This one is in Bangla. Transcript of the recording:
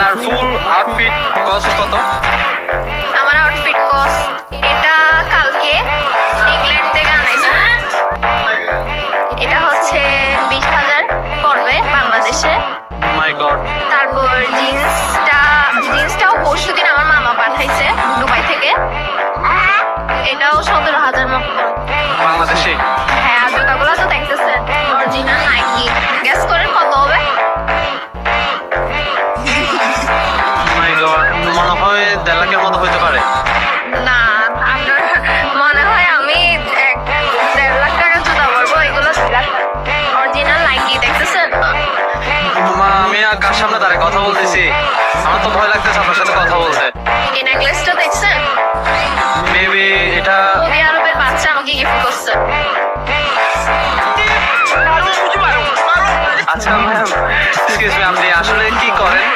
আপনার ফুল আউটফিট কস্ট কত? আমার আউটফিট কস্ট এটা কালকে ইংল্যান্ড থেকে আনাইছে। এটা হচ্ছে 20,000 পড়বে বাংলাদেশে। মাই গড। তারপর জিন্সটাও পরশুদিন আমার মামা পাঠাইছে দুবাই থেকে। এটাও 17,000 মতো বাংলাদেশে? হ্যাঁ, আর জুতাগুলো তো দেখতেছেন অরিজিনাল নাইকি। গেস করেন কত হবে? মাই গড, মনে হয় 1.5 লাখের মতো হতে পারে। না, আপনার মনে হয় আমি 1.5 লাখ টাকার জুতা পরবো? এগুলো 2 লাখ অরিজিনাল নাইকি, দেখতেছেন? আমি আর কার সামনে দাঁড়িয়ে কথা বলতেছি? আমার তো ভয় লাগতেছে আপনার সাথে কথা বলতে। এই নেকলেসটা দেখছেন? মেবি এটা সৌদি আরবের বাচ্চা আমাকে গিফট করছে। আচ্ছা ম্যাম, এক্সকিউজ মি, আপনি আসলে কি করেন?